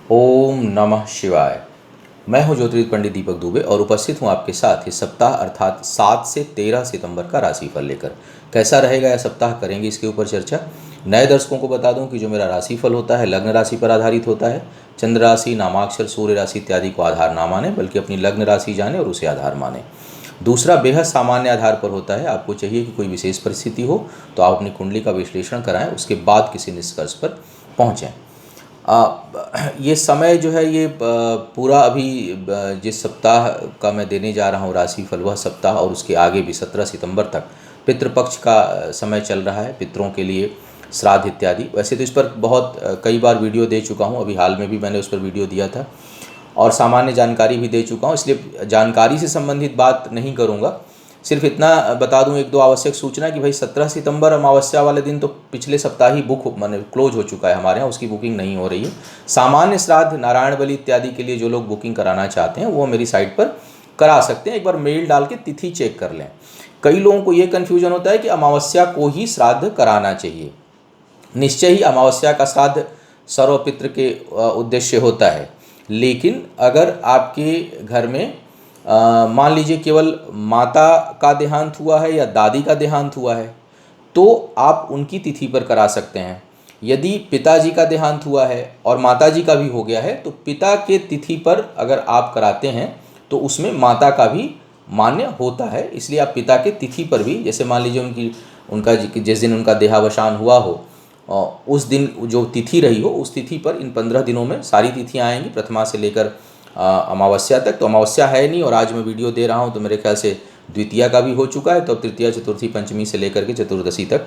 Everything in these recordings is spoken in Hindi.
ओम नमः शिवाय। मैं हूं ज्योतिर्विद पंडित दीपक दुबे और उपस्थित हूं आपके साथ इस सप्ताह अर्थात 7 से 13 सितंबर का राशिफल लेकर। कैसा रहेगा यह सप्ताह, करेंगे इसके ऊपर चर्चा। नए दर्शकों को बता दूं कि जो मेरा राशिफल होता है लग्न राशि पर आधारित होता है। चंद्र राशि, नामाक्षर, सूर्य राशि इत्यादि को आधार ना माने, बल्कि अपनी लग्न राशि जाने और उसे आधार माने। दूसरा, बेहद सामान्य आधार पर होता है। आपको चाहिए कि कोई विशेष परिस्थिति हो तो आप अपनी कुंडली का विश्लेषण कराएं, उसके बाद किसी निष्कर्ष पर पहुँचें। ये समय जो है ये पूरा अभी जिस सप्ताह का मैं देने जा रहा हूँ राशिफल, वह सप्ताह और उसके आगे भी 17 सितंबर तक पितृपक्ष का समय चल रहा है, पितरों के लिए श्राद्ध इत्यादि। वैसे तो इस पर बहुत कई बार वीडियो दे चुका हूँ, अभी हाल में भी मैंने उस पर वीडियो दिया था और सामान्य जानकारी भी दे चुका हूँ, इसलिए जानकारी से संबंधित बात नहीं करूँगा। सिर्फ इतना बता दूं, एक दो आवश्यक सूचना कि भाई 17 सितंबर अमावस्या वाले दिन तो पिछले सप्ताह ही बुक माने क्लोज हो चुका है हमारे यहाँ, उसकी बुकिंग नहीं हो रही है। सामान्य श्राद्ध, नारायण बलि इत्यादि के लिए जो लोग बुकिंग कराना चाहते हैं वो मेरी साइट पर करा सकते हैं। एक बार मेल डाल के तिथि चेक कर लें। कई लोगों को ये कन्फ्यूजन होता है कि अमावस्या को ही श्राद्ध कराना चाहिए। निश्चय ही अमावस्या का श्राद्ध सर्वपितृ के उद्देश्य होता है, लेकिन अगर आपके घर में मान लीजिए केवल माता का देहांत हुआ है या दादी का देहांत हुआ है तो आप उनकी तिथि पर करा सकते हैं। यदि पिताजी का देहांत हुआ है और माताजी का भी हो गया है तो पिता के तिथि पर अगर आप कराते हैं तो उसमें माता का भी मान्य होता है। इसलिए आप पिता के तिथि पर भी, जैसे मान लीजिए उनका जिस दिन उनका देहावसान हुआ हो और उस दिन जो तिथि रही हो उस तिथि पर इन 15 दिनों में सारी तिथियां आएंगी, प्रथमा से लेकर अमावस्या तक। तो अमावस्या है नहीं और आज मैं वीडियो दे रहा हूँ तो मेरे ख्याल से द्वितीया का भी हो चुका है, तो तृतीया, चतुर्थी, पंचमी से लेकर के चतुर्दशी तक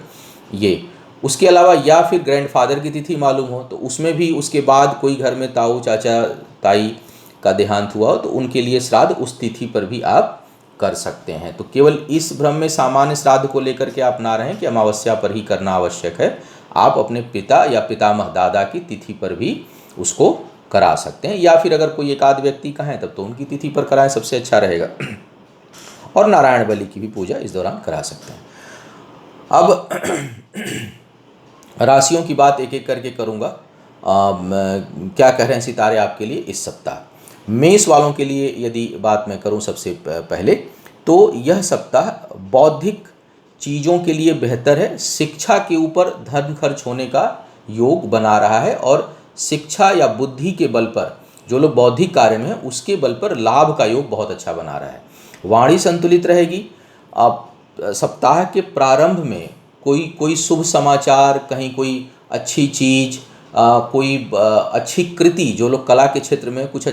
ये। उसके अलावा या फिर ग्रैंडफादर की तिथि मालूम हो तो उसमें भी उसके बाद कोई घर में ताऊ, चाचा, ताई का देहांत हुआ हो तो उनके लिए श्राद्ध उस तिथि पर भी आप कर सकते हैं। तो केवल इस भ्रम में सामान्य श्राद्ध को लेकर के आप ना रहें कि अमावस्या पर ही करना आवश्यक है। आप अपने पिता या पितामह दादा की तिथि पर भी उसको करा सकते हैं, या फिर अगर कोई एक आध व्यक्ति का है तब तो उनकी तिथि पर कराएं, सबसे अच्छा रहेगा। और नारायण बलि की भी पूजा इस दौरान करा सकते हैं। अब राशियों की बात एक एक करके करूँगा। क्या कह रहे हैं सितारे आपके लिए इस सप्ताह। मेष वालों के लिए यदि बात मैं करूँ सबसे पहले तो यह सप्ताह बौद्धिक चीज़ों के लिए बेहतर है। शिक्षा के ऊपर धन खर्च होने का योग बना रहा है और शिक्षा या बुद्धि के बल पर जो लोग बौद्धिक कार्य में हैं उसके बल पर लाभ का योग बहुत अच्छा बना रहा है। वाणी संतुलित रहेगी। आप सप्ताह के प्रारंभ में कोई शुभ समाचार, कहीं कोई अच्छी चीज़, कोई अच्छी कृति, जो लोग कला के क्षेत्र में कुछ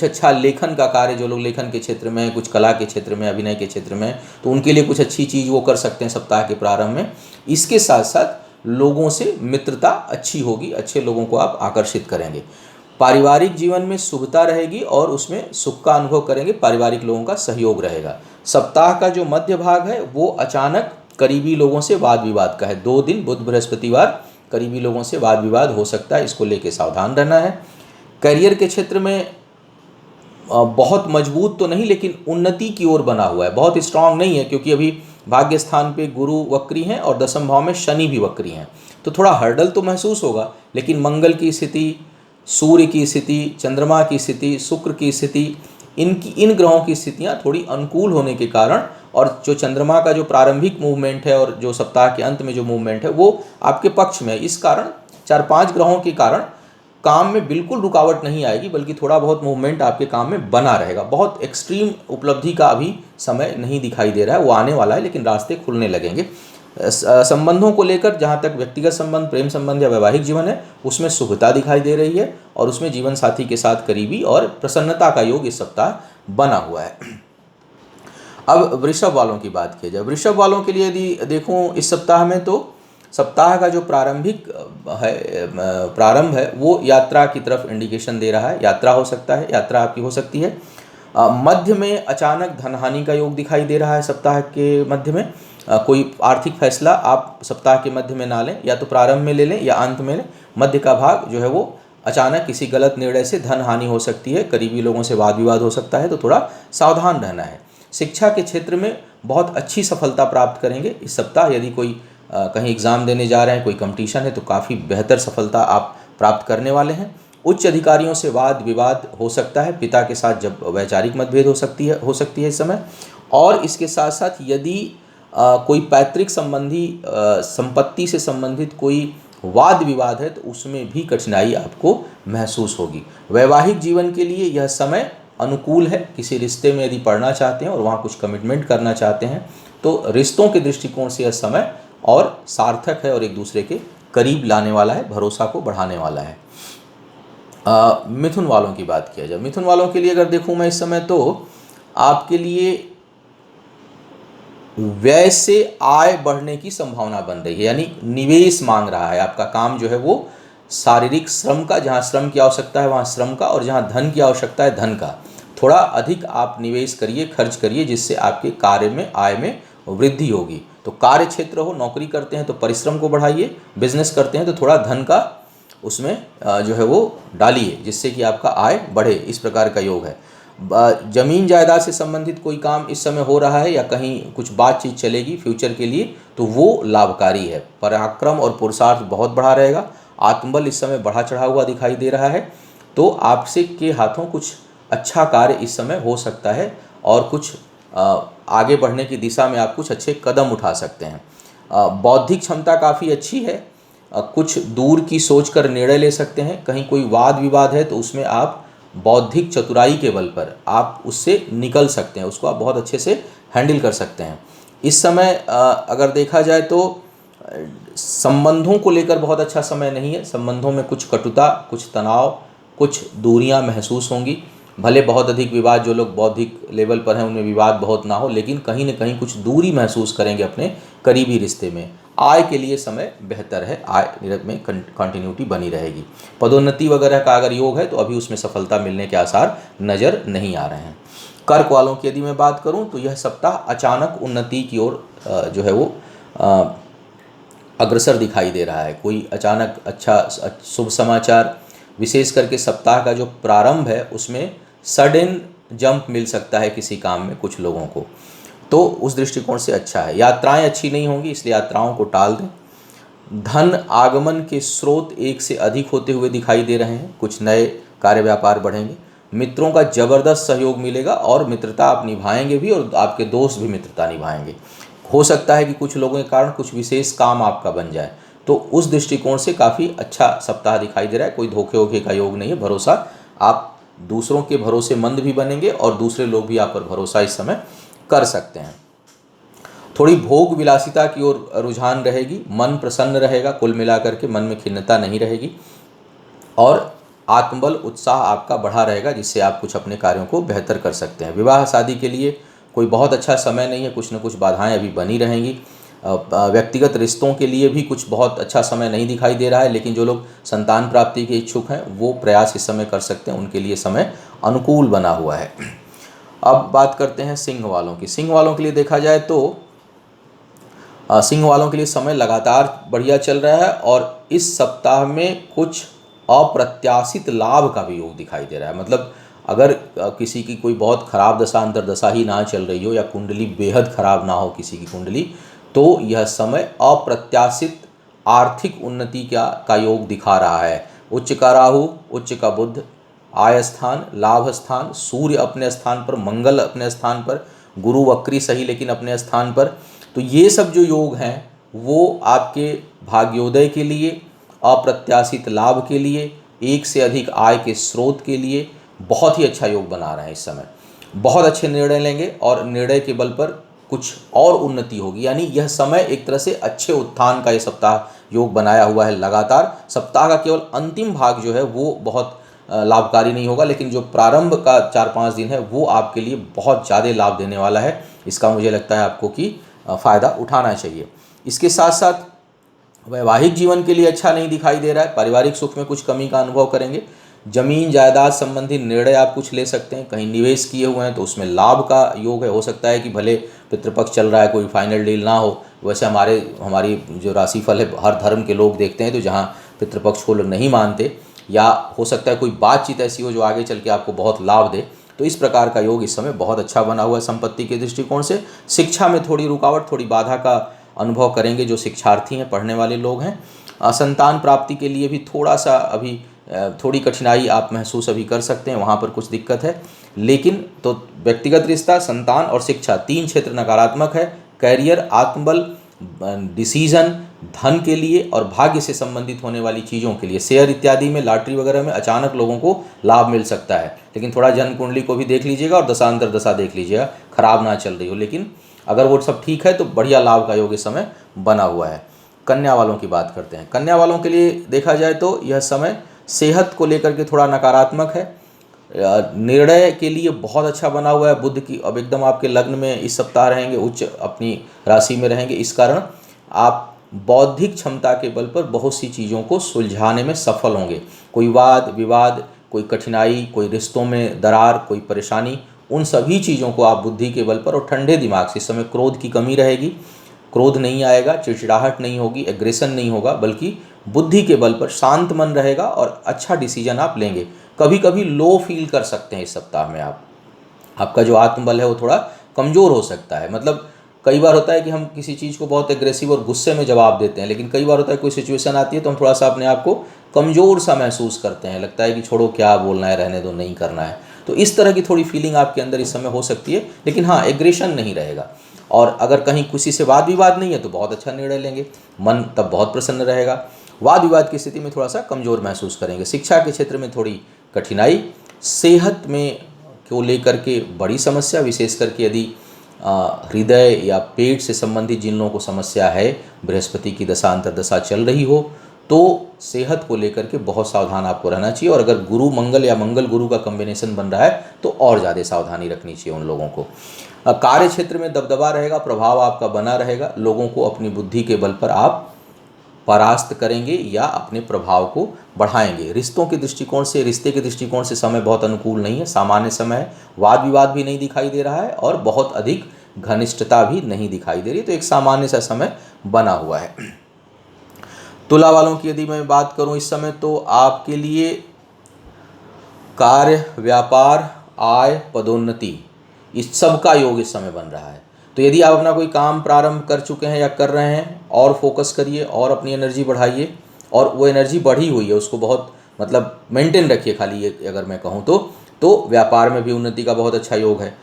अच्छा लेखन का कार्य, जो लोग लेखन के क्षेत्र में, कुछ कला के क्षेत्र में, अभिनय के क्षेत्र में, तो उनके लिए कुछ अच्छी चीज़ वो कर सकते हैं सप्ताह के प्रारंभ में। इसके साथ साथ लोगों से मित्रता अच्छी होगी, अच्छे लोगों को आप आकर्षित करेंगे। पारिवारिक जीवन में शुभता रहेगी और उसमें सुख का अनुभव करेंगे, पारिवारिक लोगों का सहयोग रहेगा। सप्ताह का जो मध्य भाग है वो अचानक करीबी लोगों से वाद विवाद का है। 2 दिन बुध बृहस्पतिवार करीबी लोगों से वाद विवाद हो सकता है, इसको लेके सावधान रहना है। करियर के क्षेत्र में बहुत मजबूत तो नहीं लेकिन उन्नति की ओर बना हुआ है, बहुत स्ट्रांग नहीं है, क्योंकि अभी भाग्य स्थान पे गुरु वक्री हैं और दशम भाव में शनि भी वक्री हैं, तो थोड़ा हर्डल तो महसूस होगा। लेकिन मंगल की स्थिति, सूर्य की स्थिति, चंद्रमा की स्थिति, शुक्र की स्थिति, इन ग्रहों की स्थितियां थोड़ी अनुकूल होने के कारण, और जो चंद्रमा का जो प्रारंभिक मूवमेंट है और जो सप्ताह के अंत में जो मूवमेंट है वो आपके पक्ष में है। इस कारण 4-5 ग्रहों के कारण काम में बिल्कुल रुकावट नहीं आएगी, बल्कि थोड़ा बहुत मूवमेंट आपके काम में बना रहेगा। बहुत एक्सट्रीम उपलब्धि का अभी समय नहीं दिखाई दे रहा है, वो आने वाला है, लेकिन रास्ते खुलने लगेंगे। संबंधों को लेकर, जहाँ तक व्यक्तिगत संबंध, प्रेम संबंध या वैवाहिक जीवन है, उसमें शुभता दिखाई दे रही है और उसमें जीवन साथी के साथ करीबी और प्रसन्नता का योग इस सप्ताह बना हुआ है। अब वृषभ वालों की बात की जाए। वृषभ वालों के लिए यदि देखूँ इस सप्ताह में, तो सप्ताह का जो प्रारंभ है वो यात्रा की तरफ इंडिकेशन दे रहा है। यात्रा हो सकता है, यात्रा आपकी हो सकती है। मध्य में अचानक धनहानि का योग दिखाई दे रहा है सप्ताह के मध्य में। कोई आर्थिक फैसला आप सप्ताह के मध्य में ना लें, या तो प्रारंभ में ले लें या अंत में लें। मध्य का भाग जो है वो अचानक किसी गलत निर्णय से धन हानि हो सकती है, करीबी लोगों से वाद विवाद हो सकता है, तो थोड़ा सावधान रहना है। शिक्षा के क्षेत्र में बहुत अच्छी सफलता प्राप्त करेंगे इस सप्ताह। यदि कोई कहीं एग्ज़ाम देने जा रहे हैं, कोई कंपटीशन है, तो काफ़ी बेहतर सफलता आप प्राप्त करने वाले हैं। उच्च अधिकारियों से वाद विवाद हो सकता है, पिता के साथ जब वैचारिक मतभेद हो सकती है इस समय। और इसके साथ साथ यदि कोई पैतृक संबंधी संपत्ति से संबंधित कोई वाद विवाद है तो उसमें भी कठिनाई आपको महसूस होगी। वैवाहिक जीवन के लिए यह समय अनुकूल है। किसी रिश्ते में यदि पढ़ना चाहते हैं और वहाँ कुछ कमिटमेंट करना चाहते हैं तो रिश्तों के दृष्टिकोण से यह समय और सार्थक है और एक दूसरे के करीब लाने वाला है, भरोसा को बढ़ाने वाला है। मिथुन वालों की बात किया जाए, मिथुन वालों के लिए अगर देखूं मैं इस समय तो आपके लिए व्यय से आय बढ़ने की संभावना बन रही है, यानी निवेश मांग रहा है। आपका काम जो है वो शारीरिक श्रम का, जहाँ श्रम की आवश्यकता है वहाँ श्रम का, और जहाँ धन की आवश्यकता है धन का। थोड़ा अधिक आप निवेश करिए, खर्च करिए, जिससे आपके कार्य में, आय में वृद्धि होगी। तो कार्य क्षेत्र हो, नौकरी करते हैं तो परिश्रम को बढ़ाइए, बिजनेस करते हैं तो थोड़ा धन का उसमें जो है वो डालिए, जिससे कि आपका आय बढ़े। इस प्रकार का योग है। जमीन जायदाद से संबंधित कोई काम इस समय हो रहा है या कहीं कुछ बातचीत चलेगी फ्यूचर के लिए तो वो लाभकारी है। पराक्रम और पुरुषार्थ बहुत बढ़ा रहेगा। आत्मबल इस समय बढ़ा चढ़ा हुआ दिखाई दे रहा है। तो आपसे के हाथों कुछ अच्छा कार्य इस समय हो सकता है और कुछ आगे बढ़ने की दिशा में आप कुछ अच्छे कदम उठा सकते हैं। बौद्धिक क्षमता काफ़ी अच्छी है। कुछ दूर की सोच कर निर्णय ले सकते हैं। कहीं कोई वाद विवाद है तो उसमें आप बौद्धिक चतुराई के बल पर आप उससे निकल सकते हैं, उसको आप बहुत अच्छे से हैंडल कर सकते हैं। इस समय अगर देखा जाए तो संबंधों को लेकर बहुत अच्छा समय नहीं है। संबंधों में कुछ कटुता, कुछ तनाव, कुछ दूरियां महसूस होंगी। भले बहुत अधिक विवाद, जो लोग बौद्धिक लेवल पर हैं उनमें विवाद बहुत ना हो, लेकिन कहीं न कहीं कुछ दूरी महसूस करेंगे अपने करीबी रिश्ते में। आय के लिए समय बेहतर है, आय में कंटिन्यूटी बनी रहेगी। पदोन्नति वगैरह का अगर योग है तो अभी उसमें सफलता मिलने के आसार नज़र नहीं आ रहे हैं। कर्क वालों की यदि मैं बात करूं तो यह सप्ताह अचानक उन्नति की ओर जो है वो अग्रसर दिखाई दे रहा है। कोई अचानक अच्छा शुभ समाचार, विशेष करके सप्ताह का जो प्रारंभ है उसमें सडन जंप मिल सकता है किसी काम में कुछ लोगों को, तो उस दृष्टिकोण से अच्छा है। यात्राएं अच्छी नहीं होंगी, इसलिए यात्राओं को टाल दें। धन आगमन के स्रोत एक से अधिक होते हुए दिखाई दे रहे हैं। कुछ नए कार्य व्यापार बढ़ेंगे। मित्रों का जबरदस्त सहयोग मिलेगा और मित्रता आप निभाएंगे भी और आपके दोस्त भी मित्रता निभाएंगे। हो सकता है कि कुछ लोगों के कारण कुछ विशेष काम आपका बन जाए, तो उस दृष्टिकोण से काफ़ी अच्छा सप्ताह दिखाई दे रहा है। कोई धोखे वोखे का योग नहीं है। भरोसा, आप दूसरों के भरोसेमंद भी बनेंगे और दूसरे लोग भी आप पर भरोसा इस समय कर सकते हैं। थोड़ी भोग विलासिता की ओर रुझान रहेगी। मन प्रसन्न रहेगा, कुल मिलाकर के मन में खिन्नता नहीं रहेगी और आत्मबल, उत्साह आपका बढ़ा रहेगा, जिससे आप कुछ अपने कार्यों को बेहतर कर सकते हैं। विवाह शादी के लिए कोई बहुत अच्छा समय नहीं है, कुछ न कुछ बाधाएं अभी बनी रहेंगी। व्यक्तिगत रिश्तों के लिए भी कुछ बहुत अच्छा समय नहीं दिखाई दे रहा है, लेकिन जो लोग संतान प्राप्ति के इच्छुक हैं वो प्रयास इस समय कर सकते हैं, उनके लिए समय अनुकूल बना हुआ है। अब बात करते हैं सिंह वालों की। सिंह वालों के लिए देखा जाए तो सिंह वालों के लिए समय लगातार बढ़िया चल रहा है और इस सप्ताह में कुछ अप्रत्याशित लाभ का भी योग दिखाई दे रहा है। मतलब अगर किसी की कोई बहुत खराब दशा, अंतर्दशा ही ना चल रही हो या कुंडली बेहद खराब ना हो किसी की कुंडली, तो यह समय अप्रत्याशित आर्थिक उन्नति का योग दिखा रहा है। उच्च का राहु, उच्च का बुध, आय स्थान, लाभ स्थान, सूर्य अपने स्थान पर, मंगल अपने स्थान पर, गुरु वक्री सही लेकिन अपने स्थान पर। तो ये सब जो योग हैं वो आपके भाग्योदय के लिए, अप्रत्याशित लाभ के लिए, एक से अधिक आय के स्रोत के लिए बहुत ही अच्छा योग बना रहे हैं। इस समय बहुत अच्छे निर्णय लेंगे और निर्णय के बल पर कुछ और उन्नति होगी। यानी यह समय एक तरह से अच्छे उत्थान का ये सप्ताह योग बनाया हुआ है लगातार। सप्ताह का केवल अंतिम भाग जो है वो बहुत लाभकारी नहीं होगा, लेकिन जो प्रारंभ का 4-5 दिन है वो आपके लिए बहुत ज़्यादा लाभ देने वाला है। इसका मुझे लगता है आपको कि फ़ायदा उठाना चाहिए। इसके साथ साथ वैवाहिक जीवन के लिए अच्छा नहीं दिखाई दे रहा है। पारिवारिक सुख में कुछ कमी का अनुभव करेंगे। जमीन जायदाद संबंधी निर्णय आप कुछ ले सकते हैं। कहीं निवेश किए हुए हैं तो उसमें लाभ का योग है। हो सकता है कि भले पितृपक्ष चल रहा है, कोई फाइनल डील ना हो। वैसे हमारी जो राशिफल है, हर धर्म के लोग देखते हैं तो जहाँ पितृपक्ष को लोग नहीं मानते, या हो सकता है कोई बातचीत ऐसी हो जो आगे चल के आपको बहुत लाभ दे, तो इस प्रकार का योग इस समय बहुत अच्छा बना हुआ है संपत्ति के दृष्टिकोण से। शिक्षा में थोड़ी रुकावट, थोड़ी बाधा का अनुभव करेंगे जो शिक्षार्थी हैं, पढ़ने वाले लोग हैं। संतान प्राप्ति के लिए भी थोड़ा सा अभी थोड़ी कठिनाई आप महसूस अभी कर सकते हैं, वहाँ पर कुछ दिक्कत है। लेकिन तो व्यक्तिगत रिश्ता, संतान और शिक्षा, 3 क्षेत्र नकारात्मक है। कैरियर, आत्मबल, डिसीजन, धन के लिए और भाग्य से संबंधित होने वाली चीज़ों के लिए, शेयर इत्यादि में, लॉटरी वगैरह में अचानक लोगों को लाभ मिल सकता है। लेकिन थोड़ा जन्म कुंडली को भी देख लीजिएगा और दशांतर दशा देख लीजिएगा, खराब ना चल रही हो। लेकिन अगर वो सब ठीक है तो बढ़िया लाभ का योग इस समय बना हुआ है। कन्या वालों की बात करते हैं। कन्या वालों के लिए देखा जाए तो यह समय सेहत को लेकर के थोड़ा नकारात्मक है। निर्णय के लिए बहुत अच्छा बना हुआ है। बुध की अब एकदम आपके लग्न में इस सप्ताह रहेंगे, उच्च अपनी राशि में रहेंगे। इस कारण आप बौद्धिक क्षमता के बल पर बहुत सी चीज़ों को सुलझाने में सफल होंगे। कोई वाद विवाद, कोई कठिनाई, कोई रिश्तों में दरार, कोई परेशानी, उन सभी चीज़ों को आप बुद्धि के बल पर और ठंडे दिमाग से, इस समय क्रोध की कमी रहेगी, क्रोध नहीं आएगा, चिड़चिड़ाहट नहीं होगी, एग्रेशन नहीं होगा, बल्कि बुद्धि के बल पर शांत मन रहेगा और अच्छा डिसीजन आप लेंगे। कभी कभी लो फील कर सकते हैं इस सप्ताह में आपका जो आत्मबल है वो थोड़ा कमज़ोर हो सकता है। मतलब कई बार होता है कि हम किसी चीज़ को बहुत एग्रेसिव और गुस्से में जवाब देते हैं, लेकिन कई बार होता है कोई सिचुएशन आती है तो हम थोड़ा सा अपने आप को कमज़ोर सा महसूस करते हैं, लगता है कि छोड़ो क्या बोलना है, रहने दो, नहीं करना है। तो इस तरह की थोड़ी फीलिंग आपके अंदर इस समय हो सकती है। लेकिन हाँ, एग्रेशन नहीं रहेगा। और अगर कहीं किसी से वाद विवाद नहीं है तो बहुत अच्छा निर्णय लेंगे, मन तब बहुत प्रसन्न रहेगा। वाद विवाद की स्थिति में थोड़ा सा कमज़ोर महसूस करेंगे। शिक्षा के क्षेत्र में थोड़ी कठिनाई, सेहत में को लेकर के बड़ी समस्या, विशेष करके यदि हृदय या पेट से संबंधित जिन लोगों को समस्या है, बृहस्पति की दशा अंतर्दशा चल रही हो, तो सेहत को लेकर के बहुत सावधान आपको रहना चाहिए। और अगर गुरु मंगल या मंगल गुरु का कॉम्बिनेशन बन रहा है तो और ज़्यादा सावधानी रखनी चाहिए उन लोगों को। कार्य क्षेत्र में दबदबा रहेगा, प्रभाव आपका बना रहेगा। लोगों को अपनी बुद्धि के बल पर आप परास्त करेंगे या अपने प्रभाव को बढ़ाएंगे। रिश्तों के दृष्टिकोण से, रिश्ते के दृष्टिकोण से समय बहुत अनुकूल नहीं है, सामान्य समय है। वाद विवाद भी नहीं दिखाई दे रहा है और बहुत अधिक घनिष्ठता भी नहीं दिखाई दे रही, तो एक सामान्य सा समय बना हुआ है। तुला वालों की यदि मैं बात करूं इस समय, तो आपके लिए कार्य, व्यापार, आय, पदोन्नति, इस सब का योग इस समय बन रहा है। तो यदि आप अपना कोई काम प्रारंभ कर चुके हैं या कर रहे हैं, और फोकस करिए और अपनी एनर्जी बढ़ाइए। और वो एनर्जी बढ़ी हुई है उसको बहुत मतलब मेंटेन रखिए। खाली ये अगर मैं कहूँ तो व्यापार में भी उन्नति का बहुत अच्छा योग है।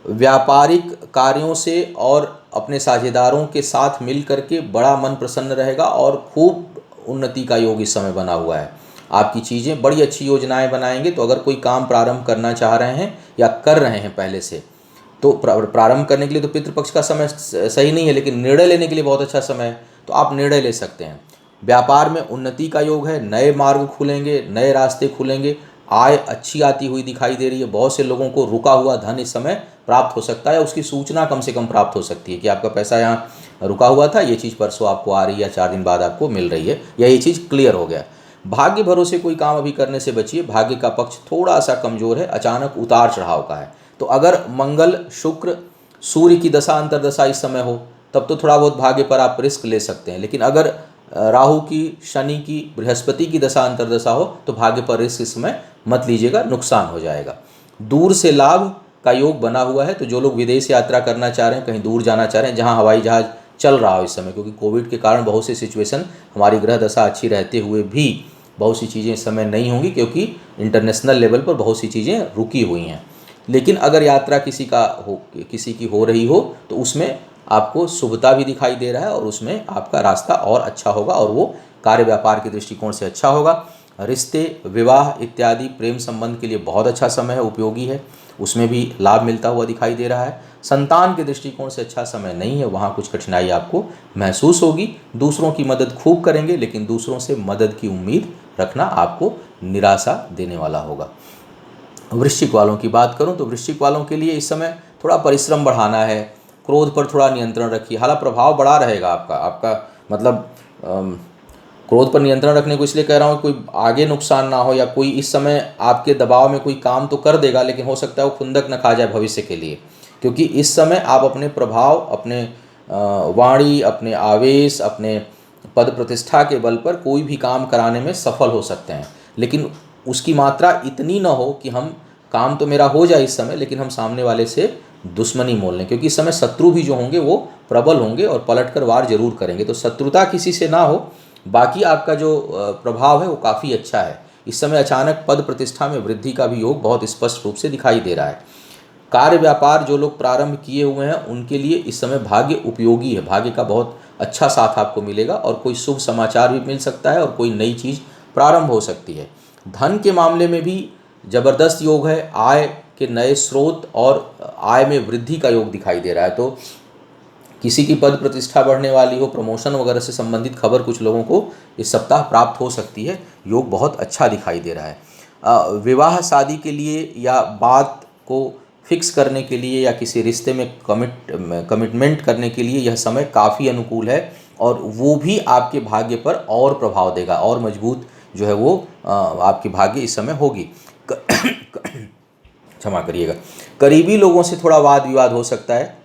व्यापारिक कार्यों से और अपने साझेदारों के साथ मिल करके बड़ा मन प्रसन्न रहेगा और खूब उन्नति का योग इस समय बना हुआ है। आपकी चीज़ें बड़ी अच्छी योजनाएं बनाएंगे। तो अगर कोई काम प्रारंभ करना चाह रहे हैं या कर रहे हैं पहले से, तो प्रारंभ करने के लिए तो पितृपक्ष का समय सही नहीं है, लेकिन निर्णय लेने के लिए बहुत अच्छा समय है, तो आप निर्णय ले सकते हैं। व्यापार में उन्नति का योग है, नए मार्ग खुलेंगे, नए रास्ते खुलेंगे, आय अच्छी आती हुई दिखाई दे रही है। बहुत से लोगों को रुका हुआ धन इस समय प्राप्त हो सकता है, उसकी सूचना कम से कम प्राप्त हो सकती है कि आपका पैसा यहाँ रुका हुआ था, ये चीज़ परसों आपको आ रही है या 4 दिन बाद आपको मिल रही है, या ये चीज़ क्लियर हो गया। भाग्य भरोसे कोई काम अभी करने से बचिए। भाग्य का पक्ष थोड़ा सा कमज़ोर है, अचानक उतार चढ़ाव का है। तो अगर मंगल, शुक्र, सूर्य की दशा अंतर्दशा इस समय हो तब तो थोड़ा बहुत भाग्य पर आप रिस्क ले सकते हैं। लेकिन अगर राहु की, शनि की, बृहस्पति की दशा अंतर्दशा हो तो भाग्य पर रिस्क इस समय मत लीजिएगा, नुकसान हो जाएगा। दूर से लाभ का योग बना हुआ है। तो जो लोग विदेश यात्रा करना चाह रहे हैं, कहीं दूर जाना चाह रहे हैं जहां हवाई जहाज़ चल रहा हो इस समय, क्योंकि कोविड के कारण बहुत सी सिचुएशन, हमारी ग्रह दशा अच्छी रहते हुए भी बहुत सी चीज़ें इस समय नहीं होंगी, क्योंकि इंटरनेशनल लेवल पर बहुत सी चीज़ें रुकी हुई हैं। लेकिन अगर यात्रा किसी की हो रही हो तो उसमें आपको शुभता भी दिखाई दे रहा है और उसमें आपका रास्ता और अच्छा होगा और वो कार्य व्यापार के दृष्टिकोण से अच्छा होगा। रिश्ते, विवाह इत्यादि प्रेम संबंध के लिए बहुत अच्छा समय है, उपयोगी है, उसमें भी लाभ मिलता हुआ दिखाई दे रहा है। संतान के दृष्टिकोण से अच्छा समय नहीं है, वहाँ कुछ कठिनाई आपको महसूस होगी। दूसरों की मदद खूब करेंगे, लेकिन दूसरों से मदद की उम्मीद रखना आपको निराशा देने वाला होगा। वृश्चिक वालों की बात करूं तो वृश्चिक वालों के लिए इस समय थोड़ा परिश्रम बढ़ाना है, क्रोध पर थोड़ा नियंत्रण रखिए। हालांकि प्रभाव बड़ा रहेगा आपका मतलब क्रोध पर नियंत्रण रखने को इसलिए कह रहा हूँ कोई आगे नुकसान ना हो, या कोई इस समय आपके दबाव में कोई काम तो कर देगा लेकिन हो सकता है वो खुंदक न खा जाए भविष्य के लिए। क्योंकि इस समय आप अपने प्रभाव, अपने वाणी, अपने आवेश, अपने पद प्रतिष्ठा के बल पर कोई भी काम कराने में सफल हो सकते हैं, लेकिन उसकी मात्रा इतनी ना हो कि हम काम तो मेरा हो जाए इस समय, लेकिन हम सामने वाले से दुश्मनी मोल लें। क्योंकि इस समय शत्रु भी जो होंगे वो प्रबल होंगे और पलट कर वार जरूर करेंगे। तो शत्रुता किसी से ना हो, बाकी आपका जो प्रभाव है वो काफ़ी अच्छा है। इस समय अचानक पद प्रतिष्ठा में वृद्धि का भी योग बहुत स्पष्ट रूप से दिखाई दे रहा है। कार्य व्यापार जो लोग प्रारंभ किए हुए हैं उनके लिए इस समय भाग्य उपयोगी है, भाग्य का बहुत अच्छा साथ आपको मिलेगा और कोई शुभ समाचार भी मिल सकता है और कोई नई चीज़ प्रारंभ हो सकती है। धन के मामले में भी जबरदस्त योग है, आय के नए स्रोत और आय में वृद्धि का योग दिखाई दे रहा है। तो किसी की पद प्रतिष्ठा बढ़ने वाली हो, प्रमोशन वगैरह से संबंधित खबर कुछ लोगों को इस सप्ताह प्राप्त हो सकती है। योग बहुत अच्छा दिखाई दे रहा है। विवाह शादी के लिए या बात को फिक्स करने के लिए या किसी रिश्ते में कमिटमेंट करने के लिए यह समय काफ़ी अनुकूल है और वो भी आपके भाग्य पर और प्रभाव देगा और मजबूत जो है वो आपकी भाग्य इस समय होगी। क्षमा करिएगा। करीबी लोगों से थोड़ा वाद विवाद हो सकता है।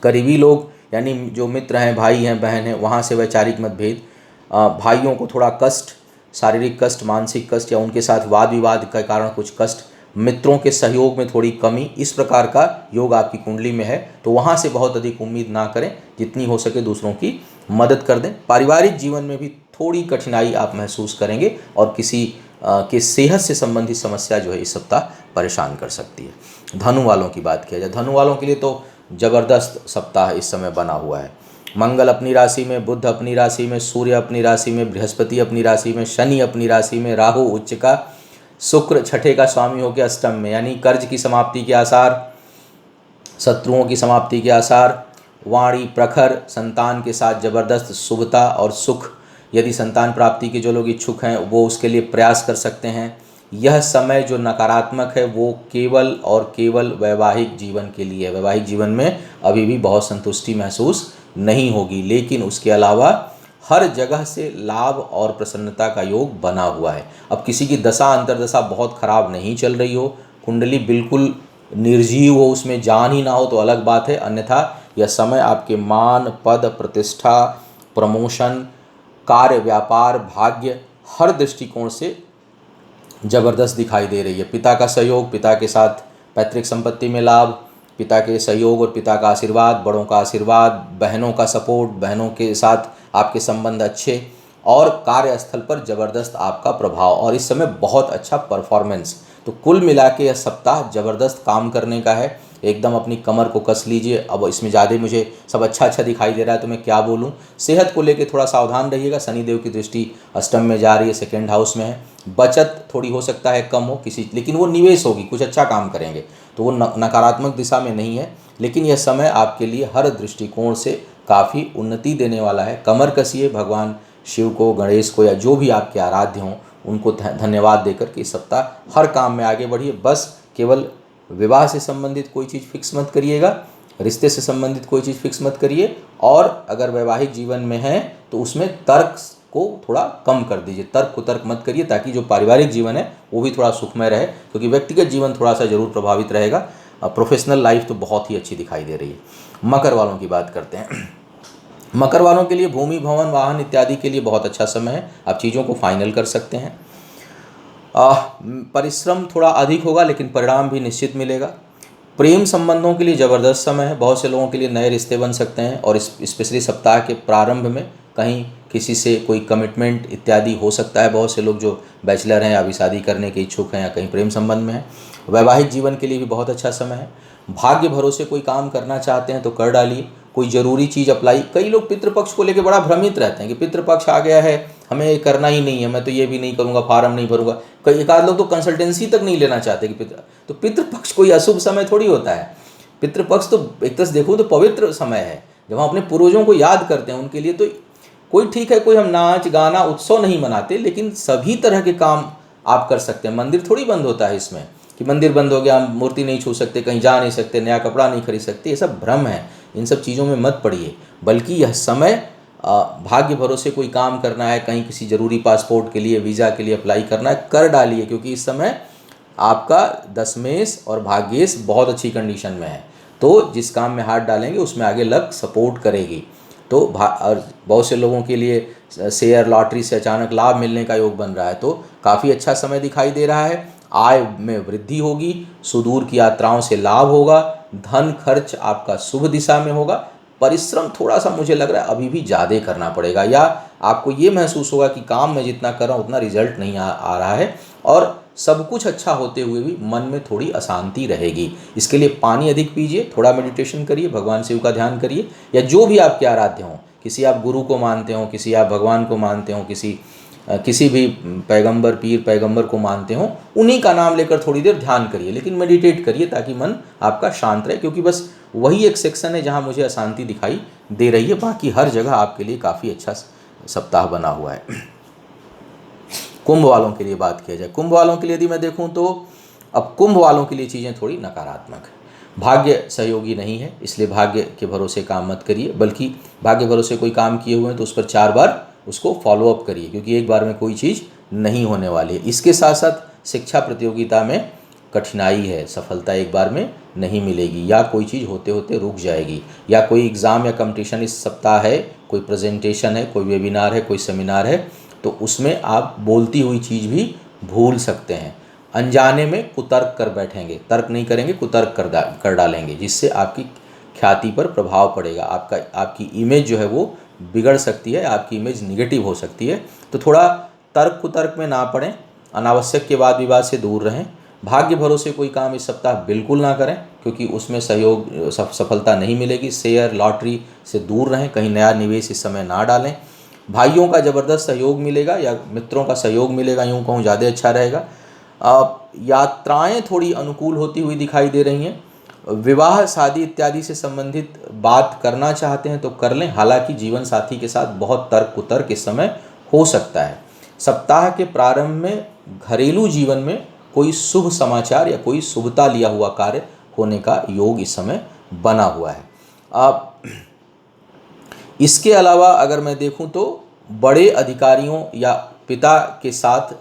करीबी लोग यानी जो मित्र हैं, भाई हैं, बहन हैं, वहाँ से वैचारिक मतभेद, भाइयों को थोड़ा कष्ट, शारीरिक कष्ट, मानसिक कष्ट या उनके साथ वाद विवाद के कारण कुछ कष्ट, मित्रों के सहयोग में थोड़ी कमी, इस प्रकार का योग आपकी कुंडली में है। तो वहाँ से बहुत अधिक उम्मीद ना करें, जितनी हो सके दूसरों की मदद कर दें। पारिवारिक जीवन में भी थोड़ी कठिनाई आप महसूस करेंगे और किसी के सेहत से संबंधित समस्या जो है इस सप्ताह परेशान कर सकती है। धनु वालों की बात किया जाए, धनु वालों के लिए तो जबरदस्त सप्ताह इस समय बना हुआ है। मंगल अपनी राशि में, बुध अपनी राशि में, सूर्य अपनी राशि में, बृहस्पति अपनी राशि में, शनि अपनी राशि में, राहु उच्च का, शुक्र छठे का स्वामी होकर अष्टम में, यानी कर्ज की समाप्ति के आसार, शत्रुओं की समाप्ति के आसार, वाणी प्रखर, संतान के साथ जबरदस्त शुभता और सुख। यदि संतान प्राप्ति के जो लोग इच्छुक हैं वो उसके लिए प्रयास कर सकते हैं। यह समय जो नकारात्मक है वो केवल और केवल वैवाहिक जीवन के लिए है। वैवाहिक जीवन में अभी भी बहुत संतुष्टि महसूस नहीं होगी, लेकिन उसके अलावा हर जगह से लाभ और प्रसन्नता का योग बना हुआ है। अब किसी की दशा अंतर्दशा बहुत खराब नहीं चल रही हो, कुंडली बिल्कुल निर्जीव हो, उसमें जान ही ना हो तो अलग बात है, अन्यथा यह समय आपके मान, पद, प्रतिष्ठा, प्रमोशन, कार्य, व्यापार, भाग्य हर दृष्टिकोण से जबरदस्त दिखाई दे रही है। पिता का सहयोग, पिता के साथ पैतृक संपत्ति में लाभ, पिता के सहयोग और पिता का आशीर्वाद, बड़ों का आशीर्वाद, बहनों का सपोर्ट, बहनों के साथ आपके संबंध अच्छे और कार्यस्थल पर जबरदस्त आपका प्रभाव और इस समय बहुत अच्छा परफॉर्मेंस। तो कुल मिला के यह सप्ताह जबरदस्त काम करने का है। एकदम अपनी कमर को कस लीजिए। अब इसमें ज़्यादा मुझे सब अच्छा अच्छा दिखाई दे रहा है तो मैं क्या बोलूं। सेहत को लेके थोड़ा सावधान रहिएगा। शनिदेव की दृष्टि अष्टम में जा रही है, सेकेंड हाउस में है। बचत थोड़ी हो सकता है कम हो किसी, लेकिन वो निवेश होगी, कुछ अच्छा काम करेंगे तो वो नकारात्मक दिशा में नहीं है। लेकिन यह समय आपके लिए हर दृष्टिकोण से काफ़ी उन्नति देने वाला है। कमर कसिए, भगवान शिव को, गणेश को या जो भी आपके आराध्य हों उनको धन्यवाद देकर के इस सप्ताह हर काम में आगे बढ़िए। बस केवल विवाह से संबंधित कोई चीज़ फिक्स मत करिएगा, रिश्ते से संबंधित कोई चीज़ फिक्स मत करिए और अगर वैवाहिक जीवन में है तो उसमें तर्क को थोड़ा कम कर दीजिए। तर्क को तर्क मत करिए ताकि जो पारिवारिक जीवन है वो भी थोड़ा सुखमय रहे, क्योंकि व्यक्तिगत जीवन थोड़ा सा जरूर प्रभावित रहेगा। प्रोफेशनल लाइफ तो बहुत ही अच्छी दिखाई दे रही है। मकर वालों की बात करते हैं। मकर वालों के लिए भूमि, भवन, वाहन इत्यादि के लिए बहुत अच्छा समय है। आप चीज़ों को फाइनल कर सकते हैं। परिश्रम थोड़ा अधिक होगा लेकिन परिणाम भी निश्चित मिलेगा। प्रेम संबंधों के लिए ज़बरदस्त समय है। बहुत से लोगों के लिए नए रिश्ते बन सकते हैं और स्पेशली सप्ताह के प्रारंभ में कहीं किसी से कोई कमिटमेंट इत्यादि हो सकता है। बहुत से लोग जो बैचलर हैं, अभी शादी करने के इच्छुक हैं या कहीं प्रेम संबंध में हैं। वैवाहिक जीवन के लिए भी बहुत अच्छा समय है। भाग्य भरोसे कोई काम करना चाहते हैं तो कर डालिए। कोई ज़रूरी चीज़ अप्लाई, कई लोग पितृपक्ष को लेकर बड़ा भ्रमित रहते हैं कि पितृपक्ष आ गया है, हमें ये करना ही नहीं है, मैं तो ये भी नहीं करूँगा, फार्म नहीं भरूँगा। कई एक आध लोग तो कंसल्टेंसी तक नहीं लेना चाहते कि तो पितृपक्ष कोई अशुभ समय थोड़ी होता है। पितृपक्ष तो एक तरह से देखो तो पवित्र समय है, जब हम अपने पूर्वजों को याद करते हैं उनके लिए। तो कोई ठीक है, कोई हम नाच गाना उत्सव नहीं मनाते, लेकिन सभी तरह के काम आप कर सकते हैं। मंदिर थोड़ी बंद होता है इसमें कि मंदिर बंद हो गया, हम मूर्ति नहीं छू सकते, कहीं जा नहीं सकते, नया कपड़ा नहीं खरीद सकते। ये सब भ्रम है, इन सब चीज़ों में मत पड़िए। बल्कि यह समय भाग्य भरोसे कोई काम करना है, कहीं किसी ज़रूरी पासपोर्ट के लिए, वीज़ा के लिए अप्लाई करना है, कर डालिए, क्योंकि इस समय आपका दशमेश और भाग्येश बहुत अच्छी कंडीशन में है। तो जिस काम में हाथ डालेंगे उसमें आगे लक सपोर्ट करेगी। तो और बहुत से लोगों के लिए शेयर लॉटरी से अचानक लाभ मिलने का योग बन रहा है, तो काफ़ी अच्छा समय दिखाई दे रहा है। आय में वृद्धि होगी, सुदूर की यात्राओं से लाभ होगा, धन खर्च आपका शुभ दिशा में होगा। परिश्रम थोड़ा सा मुझे लग रहा है अभी भी ज़्यादा करना पड़ेगा, या आपको ये महसूस होगा कि काम मैं जितना कर रहा हूँ उतना रिजल्ट नहीं आ रहा है, और सब कुछ अच्छा होते हुए भी मन में थोड़ी अशांति रहेगी। इसके लिए पानी अधिक पीजिए, थोड़ा मेडिटेशन करिए, भगवान शिव का ध्यान करिए, या जो भी आपके आराध्य हों, किसी आप गुरु को मानते हो, किसी आप भगवान को मानते हो, किसी भी पैगंबर पीर पैगंबर को मानते हो, उन्हीं का नाम लेकर थोड़ी देर ध्यान करिए, लेकिन मेडिटेट करिए ताकि मन आपका शांत रहे, क्योंकि बस वही एक सेक्शन है जहाँ मुझे अशांति दिखाई दे रही है, बाकी हर जगह आपके लिए काफ़ी अच्छा सप्ताह बना हुआ है। कुंभ वालों के लिए बात किया जाए, कुंभ वालों के लिए यदि मैं देखूं तो अब कुंभ वालों के लिए चीज़ें थोड़ी नकारात्मक है। भाग्य सहयोगी नहीं है, इसलिए भाग्य के भरोसे काम मत करिए, बल्कि भाग्य भरोसे कोई काम किए हुए हैं तो उस पर 4 बार उसको फॉलो अप करिए, क्योंकि एक बार में कोई चीज़ नहीं होने वाली है। इसके साथ साथ शिक्षा प्रतियोगिता में कठिनाई है, सफलता एक बार में नहीं मिलेगी, या कोई चीज़ होते होते रुक जाएगी, या कोई एग्ज़ाम या कंपटीशन इस सप्ताह है, कोई प्रेजेंटेशन है, कोई वेबिनार है, कोई सेमिनार है, तो उसमें आप बोलती हुई चीज़ भी भूल सकते हैं। अनजाने में कुतर्क कर बैठेंगे, तर्क नहीं करेंगे, कुतर्क कर डालेंगे, जिससे आपकी ख्याति पर प्रभाव पड़ेगा, आपकी इमेज जो है वो बिगड़ सकती है, आपकी इमेज निगेटिव हो सकती है। तो थोड़ा तर्क कुतर्क में ना पड़ें, अनावश्यक के वाद विवाद से दूर रहें। भाग्य भरोसे कोई काम इस सप्ताह बिल्कुल ना करें, क्योंकि उसमें सफलता नहीं मिलेगी। शेयर लॉटरी से दूर रहें, कहीं नया निवेश इस समय ना डालें। भाइयों का ज़बरदस्त सहयोग मिलेगा या मित्रों का सहयोग मिलेगा, यूँ कहूँ ज़्यादा अच्छा रहेगा। यात्राएं थोड़ी अनुकूल होती हुई दिखाई दे रही हैं। विवाह शादी इत्यादि से संबंधित बात करना चाहते हैं तो कर लें, हालांकि जीवन साथी के साथ बहुत तर्क कुतर्क इस समय हो सकता है। सप्ताह के प्रारंभ में घरेलू जीवन में कोई शुभ समाचार या कोई शुभता लिया हुआ कार्य होने का योग इस समय बना हुआ है। इसके अलावा अगर मैं देखूं तो बड़े अधिकारियों या पिता के साथ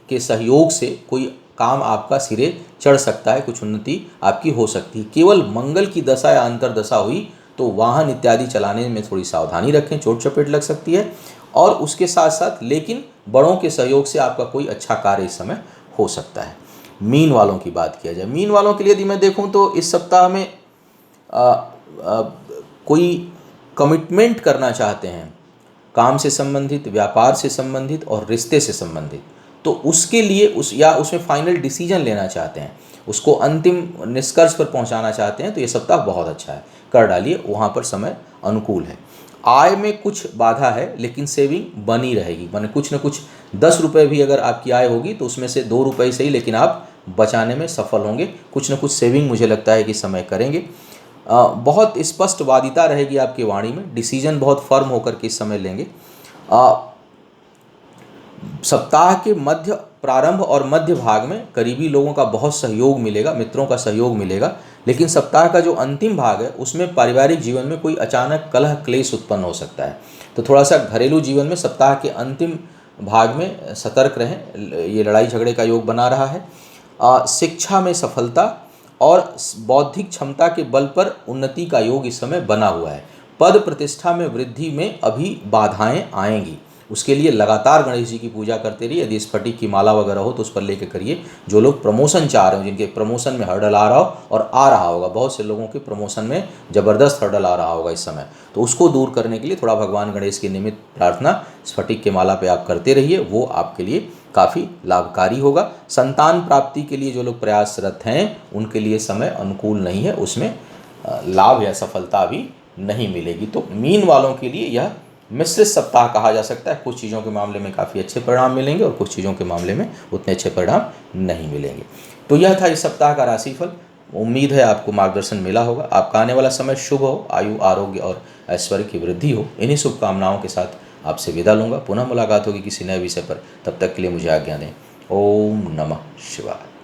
के सहयोग से कोई काम आपका सिरे चढ़ सकता है, कुछ उन्नति आपकी हो सकती है। केवल मंगल की दशा या अंतर्दशा हुई तो वाहन इत्यादि चलाने में थोड़ी सावधानी रखें, चोट चपेट लग सकती है। और उसके साथ साथ लेकिन बड़ों के सहयोग से आपका कोई अच्छा कार्य इस समय हो सकता है। मीन वालों की बात किया जाए, मीन वालों के लिए यदि मैं देखूं तो इस सप्ताह में कोई कमिटमेंट करना चाहते हैं, काम से संबंधित, व्यापार से संबंधित और रिश्ते से संबंधित, तो उसके लिए उसमें फाइनल डिसीजन लेना चाहते हैं, उसको अंतिम निष्कर्ष पर पहुंचाना चाहते हैं, तो ये सप्ताह बहुत अच्छा है, कर डालिए, वहाँ पर समय अनुकूल है। आय में कुछ बाधा है लेकिन सेविंग बनी रहेगी, माने कुछ न कुछ 10 रुपये भी अगर आपकी आय होगी तो उसमें से 2 रुपये सही, लेकिन आप बचाने में सफल होंगे। कुछ न कुछ सेविंग मुझे लगता है कि समय करेंगे। बहुत स्पष्टवादिता रहेगी आपकी वाणी में, डिसीजन बहुत फर्म होकर के इस समय लेंगे। सप्ताह के मध्य प्रारंभ और मध्य भाग में करीबी लोगों का बहुत सहयोग मिलेगा, मित्रों का सहयोग मिलेगा, लेकिन सप्ताह का जो अंतिम भाग है उसमें पारिवारिक जीवन में कोई अचानक कलह क्लेश उत्पन्न हो सकता है। तो थोड़ा सा घरेलू जीवन में सप्ताह के अंतिम भाग में सतर्क रहें, ये लड़ाई झगड़े का योग बना रहा है। शिक्षा में सफलता और बौद्धिक क्षमता के बल पर उन्नति का योग इस समय बना हुआ है। पद प्रतिष्ठा में वृद्धि में अभी बाधाएं आएंगी, उसके लिए लगातार गणेश जी की पूजा करते रहिए। यदि स्फटिक की माला वगैरह हो तो उस पर लेके करिए। जो लोग प्रमोशन चाह रहे हो, जिनके प्रमोशन में हर्डल आ रहा हो और आ रहा होगा, बहुत से लोगों के प्रमोशन में ज़बरदस्त हर्डल आ रहा होगा इस समय, तो उसको दूर करने के लिए थोड़ा भगवान गणेश की नियमित प्रार्थना स्फटिक के माला पे आप करते रहिए, वो आपके लिए काफ़ी लाभकारी होगा। संतान प्राप्ति के लिए जो लोग प्रयासरत हैं उनके लिए समय अनुकूल नहीं है, उसमें लाभ या सफलता भी नहीं मिलेगी। तो मीन वालों के लिए यह मिश्रित सप्ताह कहा जा सकता है। कुछ चीज़ों के मामले में काफ़ी अच्छे परिणाम मिलेंगे और कुछ चीज़ों के मामले में उतने अच्छे परिणाम नहीं मिलेंगे। तो यह था इस सप्ताह का राशिफल। उम्मीद है आपको मार्गदर्शन मिला होगा। आपका आने वाला समय शुभ हो, आयु आरोग्य और ऐश्वर्य की वृद्धि हो। इन्हीं शुभकामनाओं के साथ आपसे विदा लूँगा। पुनः मुलाकात होगी किसी नए विषय पर, तब तक के लिए मुझे आज्ञा दें। ओम नमः शिवाय।